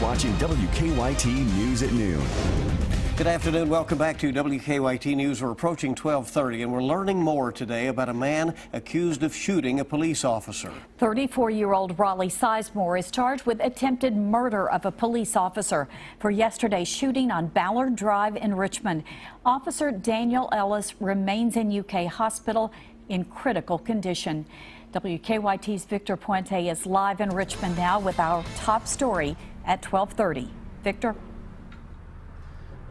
watching WKYT News at Noon. Good afternoon. Welcome back to WKYT News. We're approaching 12:30, and we're learning more today about a man accused of shooting a police officer. 34-year-old Raleigh Sizemore is charged with attempted murder of a police officer for yesterday's shooting on Ballard Drive in Richmond. Officer Daniel Ellis remains in UK hospital in critical condition. WKYT's Victor Puente is live in Richmond now with our top story at 12:30. Victor?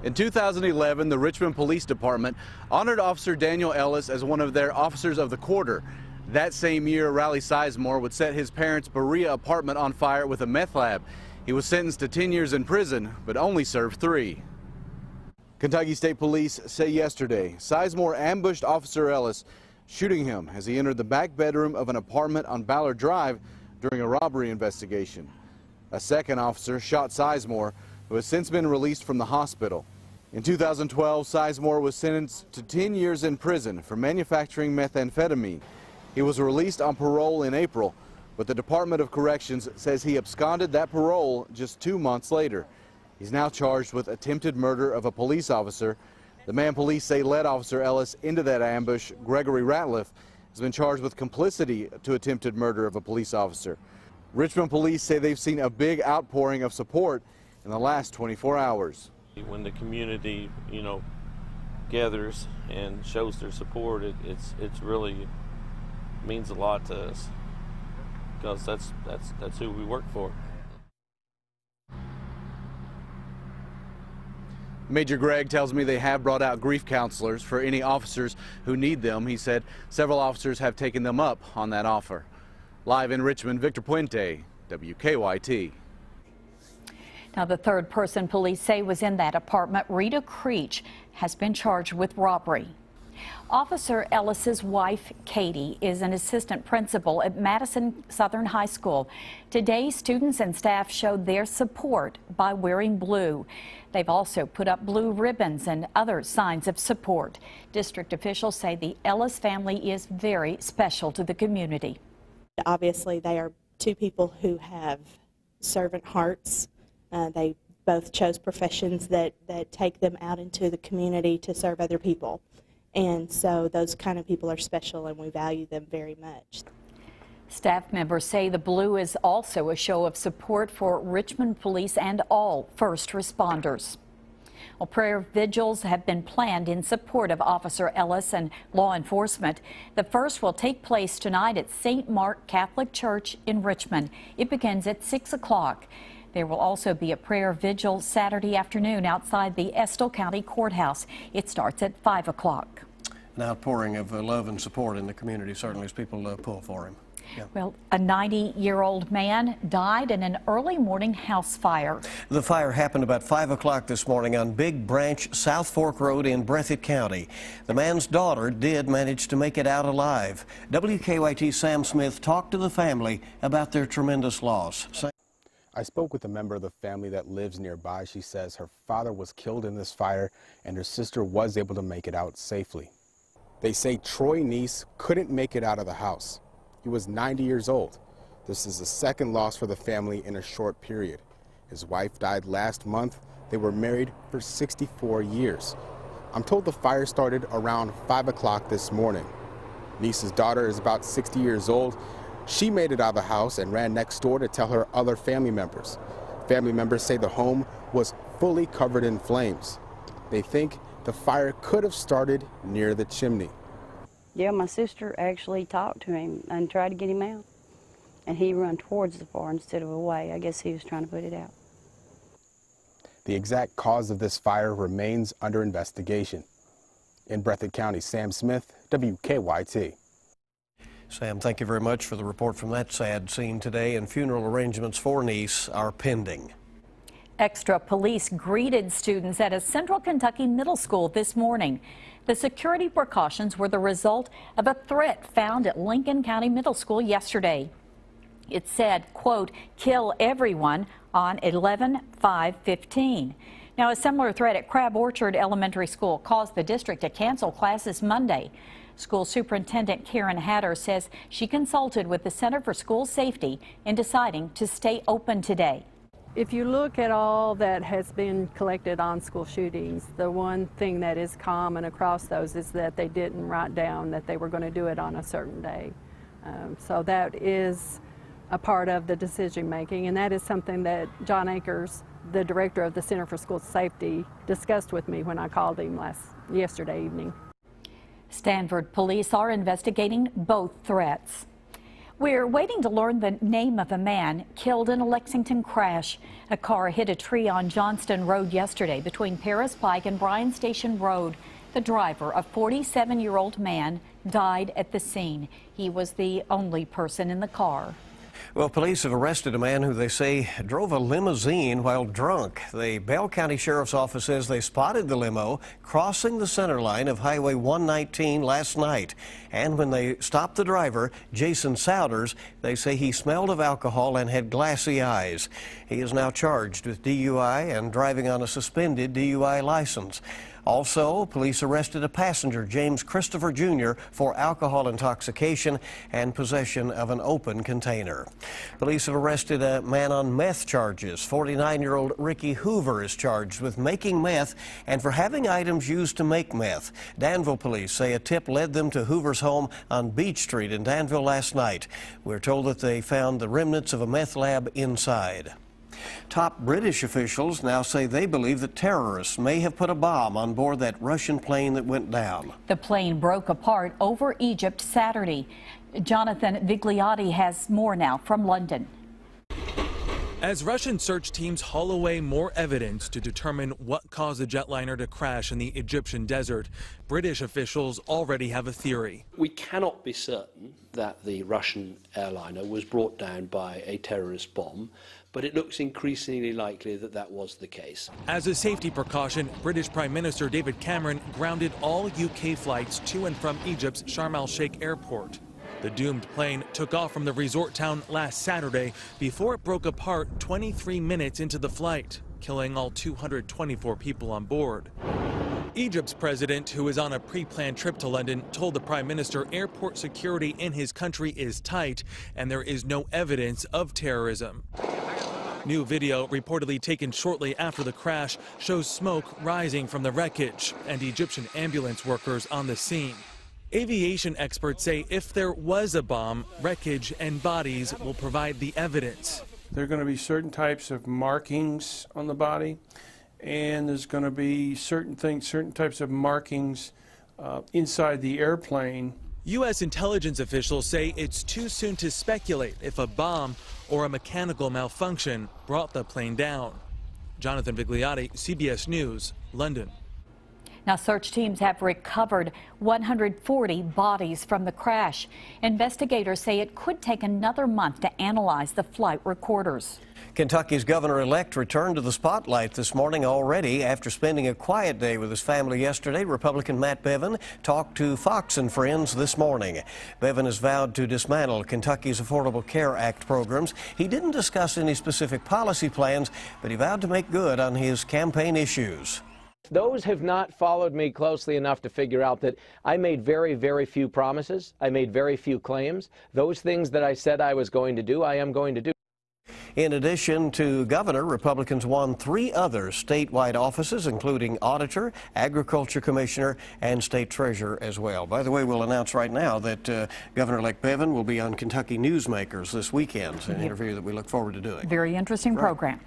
In 2011, the Richmond Police Department honored Officer Daniel Ellis as one of their Officers of the Quarter. That same year, Raleigh Sizemore would set his parents' Berea apartment on fire with a meth lab. He was sentenced to 10 years in prison, but only served 3. Kentucky State Police say yesterday, Sizemore ambushed Officer Ellis, shooting him as he entered the back bedroom of an apartment on Ballard Drive during a robbery investigation. A second officer shot Sizemore, who has since been released from the hospital. In 2012, Sizemore was sentenced to 10 years in prison for manufacturing methamphetamine. He was released on parole in April, but the Department of Corrections says he absconded that parole just 2 months later. He's now charged with attempted murder of a police officer. The man police say led Officer Ellis into that ambush, Gregory Ratliff, has been charged with complicity to attempted murder of a police officer. Richmond police say they've seen a big outpouring of support in the last 24 hours. When the community, gathers and shows their support, it's really means a lot to us, because that's who we work for. Major Gregg tells me they have brought out grief counselors for any officers who need them. He said several officers have taken them up on that offer. Live in Richmond, Victor Puente, WKYT. Now, the third person police say was in that apartment, Rita Creech, has been charged with robbery. Officer Ellis's wife, Katie, is an assistant principal at Madison Southern High School. Today, students and staff showed their support by wearing blue. They've also put up blue ribbons and other signs of support. District officials say the Ellis family is very special to the community. Obviously, they are two people who have servant hearts. They both chose professions that take them out into the community to serve other people. And so those kind of people are special, and we value them very much. Staff members say the blue is also a show of support for Richmond police and all first responders. Well, prayer vigils have been planned in support of Officer Ellis and law enforcement. The first will take place tonight at St. Mark Catholic Church in Richmond. It begins at 6 o'clock. There will also be a prayer vigil Saturday afternoon outside the Estill County Courthouse. It starts at 5 o'clock. An outpouring of love and support in the community, certainly, as people pull for him. Yeah. Well, a 90-year-old man died in an early morning house fire. The fire happened about 5 o'clock this morning on Big Branch South Fork Road in Breathitt County. The man's daughter did manage to make it out alive. WKYT Sam Smith talked to the family about their tremendous loss. I spoke with a member of the family that lives nearby. She says her father was killed in this fire and her sister was able to make it out safely. They say Troy Neese couldn't make it out of the house. He was 90 years old. This is the second loss for the family in a short period. His wife died last month. They were married for 64 years. I'm told the fire started around 5 o'clock this morning. Neese's daughter is about 60 years old. She made it out of the house and ran next door to tell her other family members. Family members say the home was fully covered in flames. They think the fire could have started near the chimney. Yeah, my sister actually talked to him and tried to get him out. And he ran towards the fire instead of away. I guess he was trying to put it out. The exact cause of this fire remains under investigation. In Breathitt County, Sam Smith, WKYT. Sam, thank you very much for the report from that sad scene today, and funeral arrangements for Neese are pending. Extra police greeted students at a Central Kentucky middle school this morning. The security precautions were the result of a threat found at Lincoln County Middle School yesterday. It said, quote, "kill everyone" on 11/5/15. Now, a similar threat at Crab Orchard Elementary School caused the district to cancel classes Monday. School Superintendent Karen Hatter says she consulted with the Center for School Safety in deciding to stay open today. If you look at all that has been collected on school shootings, the one thing that is common across those is that they didn't write down that they were going to do it on a certain day. So that is a part of the decision making, and that is something that John Akers, the director of the Center for School Safety, discussed with me when I called him yesterday evening. Stanford police are investigating both threats. We're waiting to learn the name of a man killed in a Lexington crash. A car hit a tree on Johnston Road yesterday between Paris Pike and Bryan Station Road. The driver, a 47-year-old man, died at the scene. He was the only person in the car. Well, police have arrested a man who they say drove a limousine while drunk. The Bell County Sheriff's Office says they spotted the limo crossing the center line of Highway 119 last night. And when they stopped the driver, Jason Souders, they say he smelled of alcohol and had glassy eyes. He is now charged with DUI and driving on a suspended DUI license. Also, police arrested a passenger, James Christopher Jr., for alcohol intoxication and possession of an open container. Police have arrested a man on meth charges. 49-year-old Ricky Hoover is charged with making meth and for having items used to make meth. Danville police say a tip led them to Hoover's home on Beach Street in Danville last night. We're told that they found the remnants of a meth lab inside. Top British officials now say they believe that terrorists may have put a bomb on board that Russian plane that went down. The plane broke apart over Egypt Saturday. Jonathan Vigliotti has more now from London. As Russian search teams haul away more evidence to determine what caused the jetliner to crash in the Egyptian desert, British officials already have a theory. We cannot be certain that the Russian airliner was brought down by a terrorist bomb, but it looks increasingly likely that that was the case. As a safety precaution, British Prime Minister David Cameron grounded all UK flights to and from Egypt's Sharm el-Sheikh airport. The doomed plane took off from the resort town last Saturday before it broke apart 23 minutes into the flight, killing all 224 people on board. Egypt's president, who is on a pre-planned trip to London, told the prime minister airport security in his country is tight and there is no evidence of terrorism. New video reportedly taken shortly after the crash shows smoke rising from the wreckage and Egyptian ambulance workers on the scene. Aviation experts say if there was a bomb, wreckage and bodies will provide the evidence. There are going to be certain types of markings on the body, and there's going to be certain types of markings inside the airplane. U.S. intelligence officials say it's too soon to speculate if a bomb or a mechanical malfunction brought the plane down. Jonathan Vigliotti, CBS News, London. Now, search teams have recovered 140 bodies from the crash. Investigators say it could take another month to analyze the flight recorders. Kentucky's governor-elect returned to the spotlight this morning already after spending a quiet day with his family yesterday. Republican Matt Bevin talked to Fox and Friends this morning. Bevin has vowed to dismantle Kentucky's Affordable Care Act programs. He didn't discuss any specific policy plans, but he vowed to make good on his campaign issues. Those have not followed me closely enough to figure out that I made very, very few promises. I made very few claims. Those things that I said I was going to do, I am going to do. In addition to governor, Republicans won 3 other statewide offices, including auditor, agriculture commissioner, and state treasurer as well. By the way, we'll announce right now that Governor-elect Bevin will be on Kentucky Newsmakers this weekend, an interview that we look forward to doing. Very interesting program.